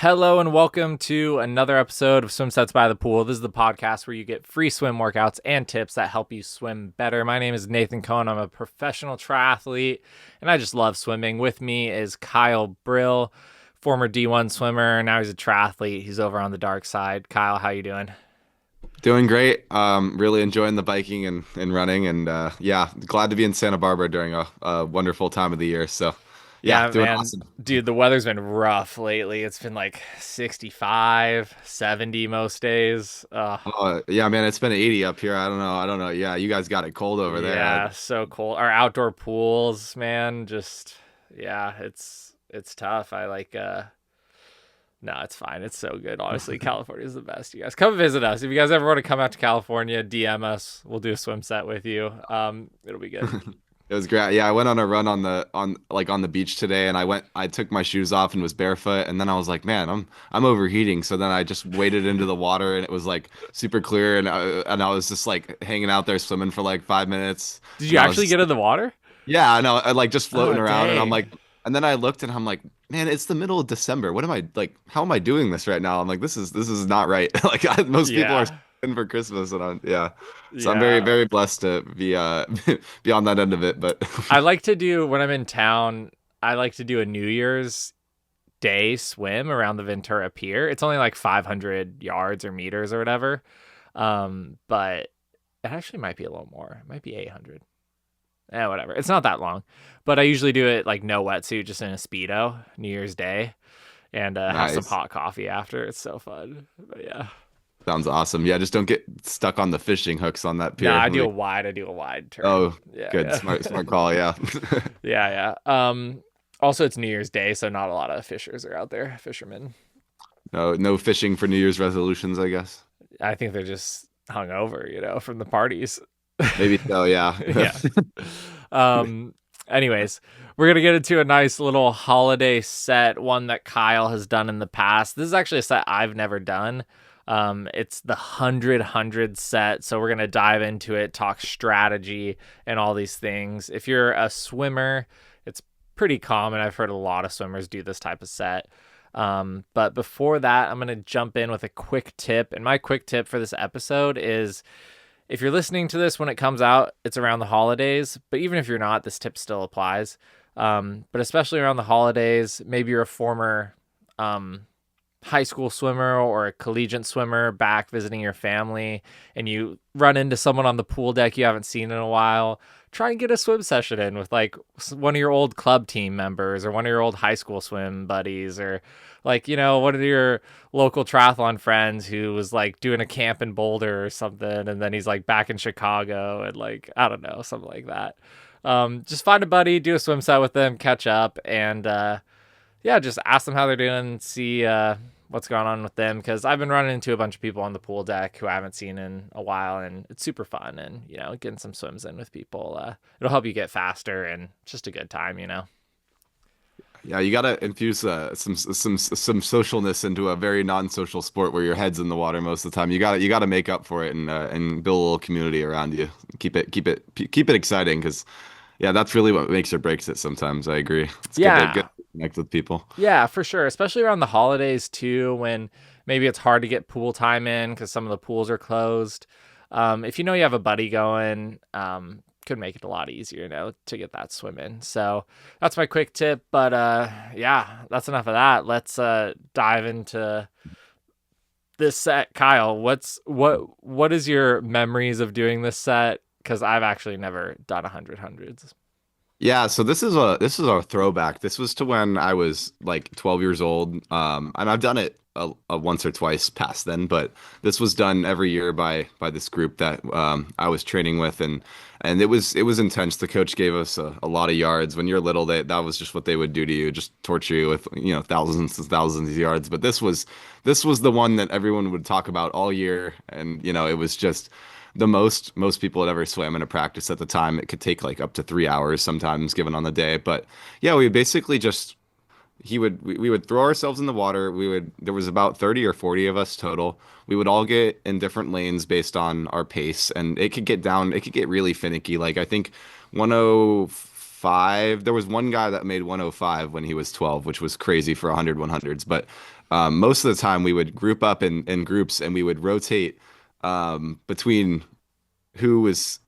Hello and welcome to another episode of Swim Sets by the Pool. This is the podcast where you get free swim workouts and tips that help you swim better. My name is Nathan Cohen. I'm a professional triathlete and I just love swimming. With me is Kyle Brill, former D1 swimmer. Now he's a triathlete. He's over on the dark side. Kyle, how you doing? Doing great. Really enjoying the biking and running, and yeah, glad to be in Santa Barbara during a wonderful time of the year. So, yeah, Yeah, doing man. awesome. Dude, the weather's been rough lately. It's been like 65, 70 most days. Yeah, man, it's been 80 up here. I don't know. Yeah, you guys got it cold over there. Yeah, so cold. Our outdoor pools, man, just yeah, it's tough. I like no, it's fine. It's so good. Honestly, California is the best. You guys come visit us. If you guys ever want to come out to California, DM us. We'll do a swim set with you. It'll be good. It was great. Yeah, I went on a run on the beach today, and I took my shoes off and was barefoot, and then I was like, man, I'm overheating. So then I just waded into the water, and it was like super clear, and I was just like hanging out there swimming for like 5 minutes, Did you and I was actually just get in the water? Yeah, I know. I like just Oh, floating around, and I'm dang. like, and then I looked, and I'm like, man, it's the middle of December. What am I like? How am I doing this right now? I'm like, this is not right. Like most people are Yeah. in for Christmas, and yeah. So I'm very Yeah. very blessed to be be on that end of it. But I like to do when I'm in town, I like to do a New Year's Day swim around the Ventura Pier. It's only like 500 yards or meters or whatever. But it actually might be a little more. It might be 800. Whatever. It's not that long, but I usually do it like no wetsuit, just in a Speedo, New Year's Day, and have some nice, hot coffee after. It's so fun. But yeah. sounds awesome. Yeah, just don't get stuck on the fishing hooks on that No, pier. I do a wide turn. Oh, Yeah, good, yeah. smart call. Yeah. Yeah, yeah. Also it's New Year's Day, so not a lot of fishers are out there, fishermen. No fishing for New Year's resolutions, I guess. I think they're just hungover, from the parties. Maybe so. Yeah. Yeah. Um, anyways, we're gonna get into a nice little holiday set, one that Kyle has done in the past. This is actually a set I've never done. It's the 100 set, so we're gonna dive into it, talk strategy and all these things. If you're a swimmer, it's pretty common. I've heard a lot of swimmers do this type of set. But before that, I'm gonna jump in with a quick tip, and my quick tip for this episode is if you're listening to this when it comes out, it's around the holidays. But even if you're not, this tip still applies. But especially around the holidays, maybe you're a former high school swimmer or a collegiate swimmer back visiting your family and you run into someone on the pool deck you haven't seen in a while. Try and get a swim session in with like one of your old club team members or one of your old high school swim buddies or like, one of your local triathlon friends who was like doing a camp in Boulder or something. And then he's like back in Chicago and like, I don't know, something like that. Just find a buddy, do a swim set with them, catch up, and yeah, just ask them how they're doing, see what's going on with them. Because I've been running into a bunch of people on the pool deck who I haven't seen in a while, and it's super fun. And getting some swims in with people, it'll help you get faster, and it's just a good time. Yeah, you gotta infuse some socialness into a very non-social sport where your head's in the water most of the time. You gotta make up for it and build a little community around you. Keep it exciting because yeah, that's really what makes or breaks it. Sometimes I agree. It's good Yeah, to connect with people. yeah, for sure. Especially around the holidays too, when maybe it's hard to get pool time in because some of the pools are closed. If you know you have a buddy going, could make it a lot easier, to get that swim in. So that's my quick tip. But yeah, that's enough of that. Let's dive into this set. Kyle, what is your memories of doing this set? Because I've actually never done 100 hundreds. Yeah, so this is a throwback. This was to when I was like 12 years old. And I've done it a once or twice past then, but this was done every year by this group that I was training with, and it was intense. The coach gave us a lot of yards. When you're little, that was just what they would do to you, just torture you with thousands and thousands of yards. But this was the one that everyone would talk about all year, and it was just the most people had ever swam in a practice at the time. It could take like up to 3 hours sometimes, given on the day. But yeah, we basically just we would throw ourselves in the water. There was about 30 or 40 of us total. We would all get in different lanes based on our pace, and it could get really finicky. Like I think 105, there was one guy that made 105 when he was 12, which was crazy for 100 100s. But most of the time we would group up in groups and we would rotate between who was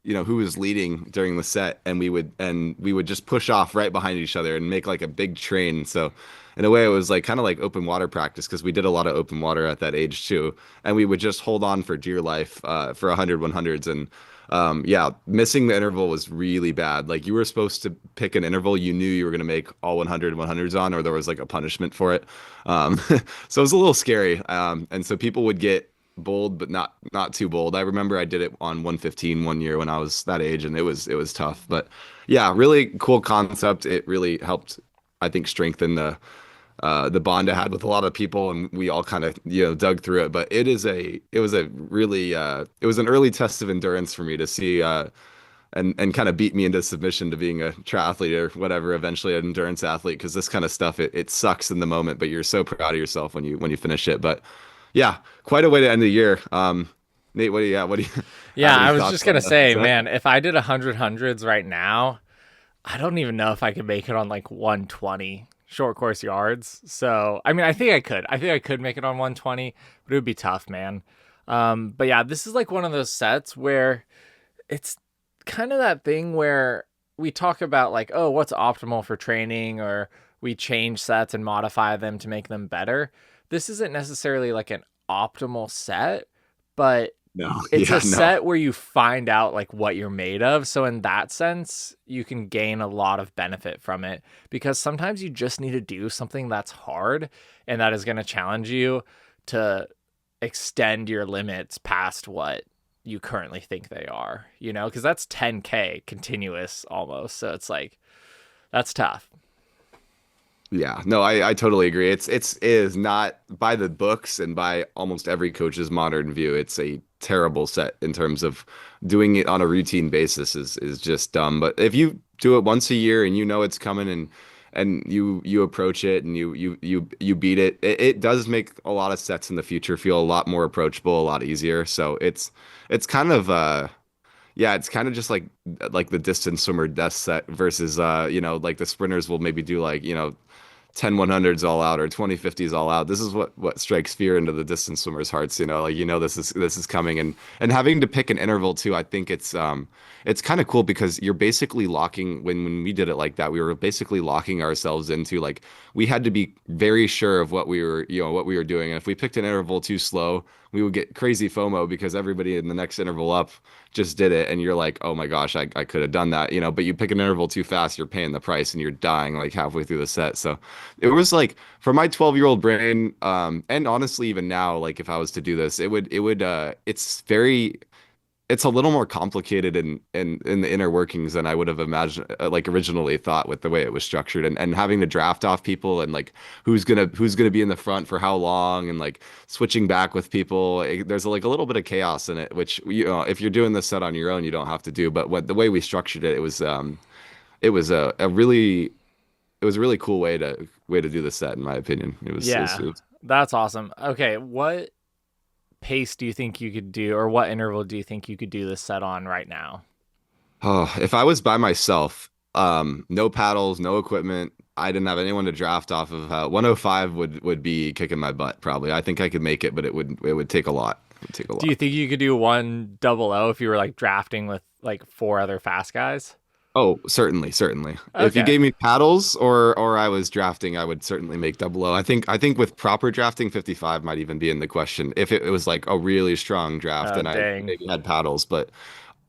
leading during the set, and we would just push off right behind each other and make like a big train. So in a way it was like kind of like open water practice because we did a lot of open water at that age too, and we would just hold on for dear life for 100 100s. And yeah, missing the interval was really bad. Like you were supposed to pick an interval you knew you were going to make all 100 100s on, or there was like a punishment for it. So it was a little scary, and so people would get bold, but not too bold. I remember I did it on 115 one year when I was that age, and it was tough. But yeah, really cool concept. It really helped, I think, strengthen the bond I had with a lot of people, and we all kind of dug through it. But it was an early test of endurance for me to see and kind of beat me into submission to being a triathlete or whatever, eventually an endurance athlete, because this kind of stuff it sucks in the moment, but you're so proud of yourself when you finish it. But yeah, quite a way to end the year. Nate, what do you have Yeah, any I was thoughts just on gonna the say, set? man, if I did 100 hundreds right now, I don't even know if I could make it on like 120 short course yards. So, I mean, I think I could. I think I could make it on 120, but it would be tough, man. But yeah, this is like one of those sets where it's kind of that thing where we talk about like, oh, what's optimal for training, or we change sets and modify them to make them better. This isn't necessarily like an optimal set, but No, it's yeah, a no. set where you find out like what you're made of. So in that sense, you can gain a lot of benefit from it, because sometimes you just need to do something that's hard and that is going to challenge you to extend your limits past what you currently think they are, because that's 10K continuous almost. So it's like, that's tough. Yeah, no, I totally agree. It is not by the books and by almost every coach's modern view. It's a terrible set in terms of doing it on a routine basis is just dumb. But if you do it once a year and you know it's coming, and you approach it and you beat it, it does make a lot of sets in the future feel a lot more approachable, a lot easier. So it's kind of yeah, it's kind of just like the distance swimmer death set versus like the sprinters will maybe do like 10 100s all out or 20 50s all out. This is what strikes fear into the distance swimmers' hearts, like this is coming. And having to pick an interval too. I think it's kind of cool because you're basically locking when we did it like that, we were basically locking ourselves into like we had to be very sure of what we were doing. And if we picked an interval too slow, we would get crazy FOMO because everybody in the next interval up just did it, and you're like, oh my gosh, I could have done that, but you pick an interval too fast, you're paying the price and you're dying like halfway through the set. So it was like for my 12-year-old brain, and honestly, even now, like if I was to do this, it's a little more complicated in the inner workings than I would have imagined, like originally thought with the way it was structured, and having to draft off people and like who's gonna be in the front for how long, and like switching back with people. There's like a little bit of chaos in it, which if you're doing this set on your own, you don't have to do. But the way we structured it, it was a really cool way to do the set, in my opinion. Yeah, that's awesome. Okay, what pace do you think you could do, or what interval do you think you could do this set on right now? Oh, if I was by myself, no paddles, no equipment, I didn't have anyone to draft off of. 105 would be kicking my butt probably. I think I could make it, but it would take a lot. It would take a Do you lot. think you could do 100 if you were like drafting with like four other fast guys? Oh, certainly, certainly. If you Okay. gave me paddles or I was drafting, I would certainly make double O. I think with proper drafting, 55 might even be in the question if it was like a really strong draft and I Dang. maybe had paddles, but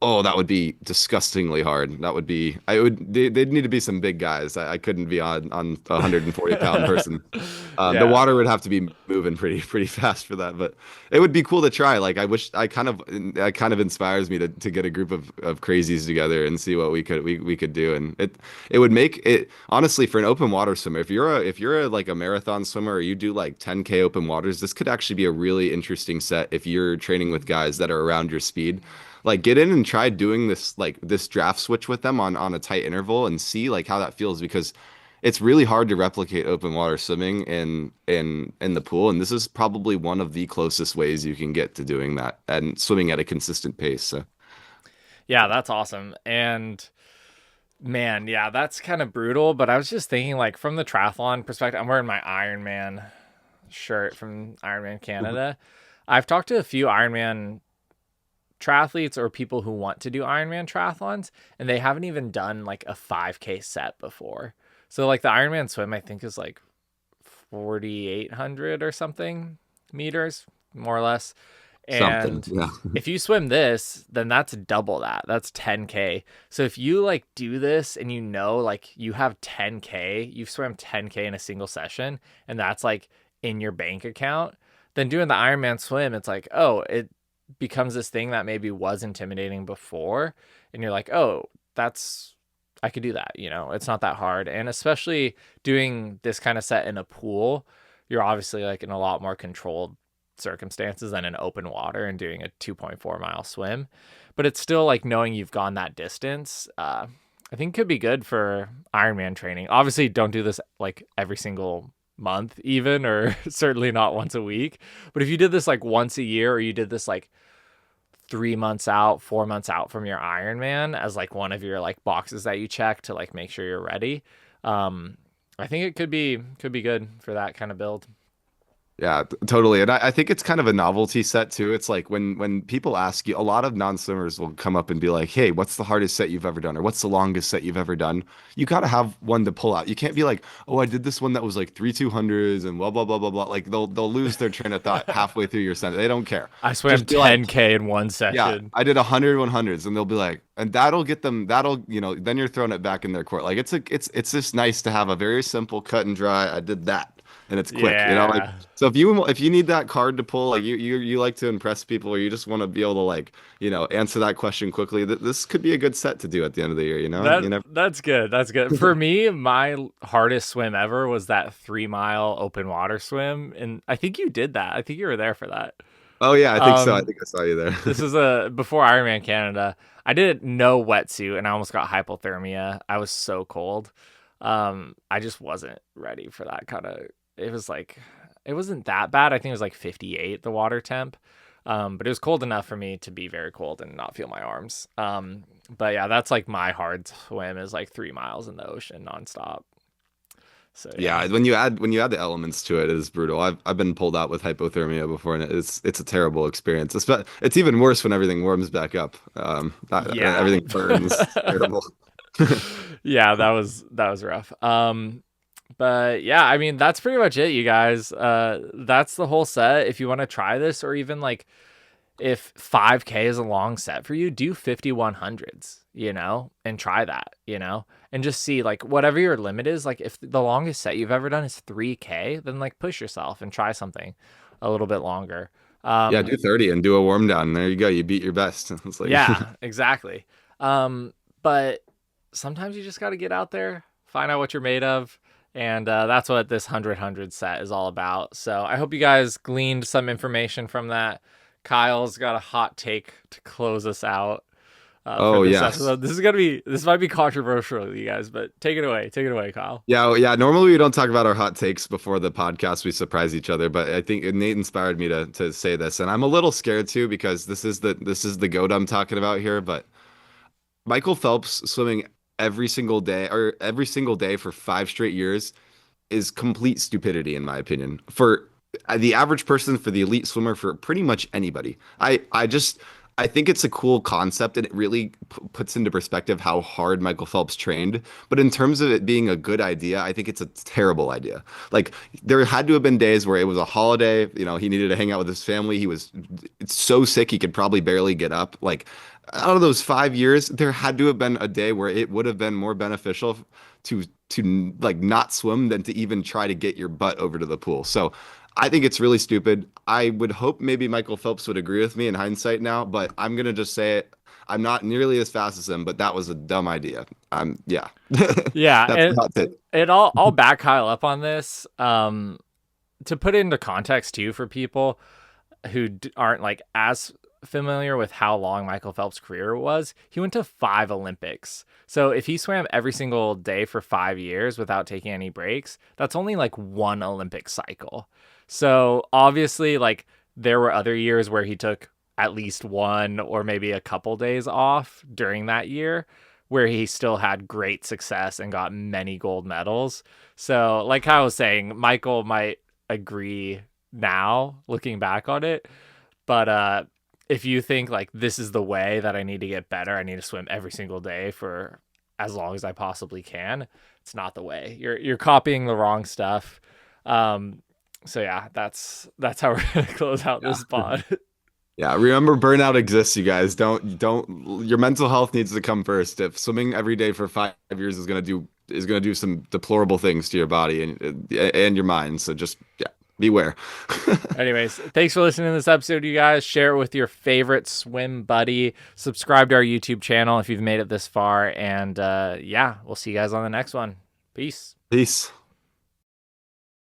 oh, that would be disgustingly hard. They'd need to be some big guys. I couldn't be on a 140 pound person. The Yeah. water would have to be moving pretty fast for that, but it would be cool to try. Like I wish it kind of inspires me to get a group of crazies together and see what we could do. And it would make it honestly for an open water swimmer. If you're like a marathon swimmer or you do like 10K open waters, this could actually be a really interesting set if you're training with guys that are around your speed. Like get in and try doing this draft switch with them on a tight interval and see like how that feels, because it's really hard to replicate open water swimming in the pool, and this is probably one of the closest ways you can get to doing that and swimming at a consistent pace. So Yeah, that's awesome. And man, yeah, that's kind of brutal. But I was just thinking, like, from the triathlon perspective, I'm wearing my Ironman shirt from Ironman Canada. I've talked to a few Ironman triathletes or people who want to do Ironman triathlons, and they haven't even done like a 5K set before. So like the Ironman swim, I think is like 4,800 or something meters, more or less. Something. And Yeah. if you swim this, then that's double that. That's 10K. So if you like do this and you know like you have 10K, you've swam 10K in a single session, and that's like in your bank account, then doing the Ironman swim, it's like, oh, it becomes this thing that maybe was intimidating before. And you're like, oh, that's, I could do that. You know, it's not that hard. And especially doing this kind of set in a pool, you're obviously like in a lot more controlled circumstances than in open water and doing a 2.4 mile swim. But it's still like knowing you've gone that distance. I think could be good for Ironman training. Obviously, don't do this like every single month, even, or certainly not once a week. But if you did this like once a year, or you did this like 3 months out, 4 months out from your Ironman as like one of your like boxes that you check to like make sure you're ready, I think it could be good for that kind of build. Yeah, totally. And I think it's kind of a novelty set too. It's like when people ask you, a lot of non-swimmers will come up and be like, "Hey, what's the hardest set you've ever done? Or what's the longest set you've ever done?" You got to have one to pull out. You can't be like, "Oh, I did this one that was like 3 200s and blah blah blah blah blah." Like they'll lose their train of thought halfway through your sentence. They don't care. I swam Just be like, 10K in one "Yeah, session. I did 100 100s," and they'll be like, and that'll get them. That'll then you're throwing it back in their court. Like it's just nice to have a very simple cut and dry. I did that. And it's quick, like Yeah. so if you need that card to pull, like you like to impress people, or you just want to be able to like answer that question quickly, this could be a good set to do at the end of the year. That You know. that's good. That's good. For me, my hardest swim ever was that 3 mile open water swim. And I think you did that. I think you were there for that. Oh yeah, I think so. I Um, think I saw you there. this is a before Ironman Canada. I did no wetsuit and I almost got hypothermia. I was so cold. I just wasn't ready for that kind of. It was like it wasn't that bad. I think it was like 58 the water temp. But it was cold enough for me to be very cold and not feel my arms. But yeah, that's like my hard swim is like 3 miles in the ocean nonstop. So yeah. Yeah, when you add the elements to it, it is brutal. I've been pulled out with hypothermia before, and it's a terrible experience. It's even worse when everything warms back up. Yeah. Everything burns. Terrible. Yeah, that was rough. But yeah, I mean that's pretty much it, you guys. That's the whole set. If you want to try this, or even like if 5K is a long set for you, do 5100s, and try that, and just see like whatever your limit is. Like if the longest set you've ever done is 3K, then like push yourself and try something a little bit longer. Yeah, Um, do 30 and do a warm down. There you go. You beat your best. It's like yeah, exactly. But sometimes you just got to get out there, find out what you're made of. And that's what this 100 set is all about. So I hope you guys gleaned some information from that. Kyle's got a hot take to close us out for oh this yes. episode. This might be controversial, you guys, but take it away, Kyle. Yeah, yeah. Normally we don't talk about our hot takes before the podcast. We surprise each other, but I think Nate inspired me to say this, and I'm a little scared too because this is the goat I'm talking about here. But Michael Phelps swimming every single day for 5 straight years is complete stupidity in my opinion. For the average person, for the elite swimmer, for pretty much anybody. I think it's a cool concept and it really puts into perspective how hard Michael Phelps trained. But in terms of it being a good idea, I think it's a terrible idea. Like there had to have been days where it was a holiday, he needed to hang out with his family. He was so sick he could probably barely get up. Like out of those 5 years, there had to have been a day where it would have been more beneficial to like not swim than to even try to get your butt over to the pool. So I think it's really stupid. I would hope maybe Michael Phelps would agree with me in hindsight now, but I'm gonna just say it. I'm not nearly as fast as him, but that was a dumb idea. Yeah. Yeah, That's and not it. I'll back Kyle up on this. To put it into context too for people who aren't like as familiar with how long Michael Phelps' career was, he went to 5 Olympics. So if he swam every single day for 5 years without taking any breaks, that's only like one Olympic cycle. So obviously, like there were other years where he took at least one or maybe a couple days off during that year where he still had great success and got many gold medals. So like I was saying, Michael might agree now looking back on it. But if you think like this is the way that I need to get better, I need to swim every single day for as long as I possibly can. It's not the way. You're copying the wrong stuff. So yeah, that's how we're gonna close out Yeah. this pod. Yeah, remember burnout exists, you guys. Don't your mental health needs to come first. If swimming every day for 5 years is gonna do some deplorable things to your body and your mind. So just yeah, beware. Anyways, thanks for listening to this episode, you guys. Share it with your favorite swim buddy. Subscribe to our YouTube channel if you've made it this far. And yeah, we'll see you guys on the next one. Peace. Peace.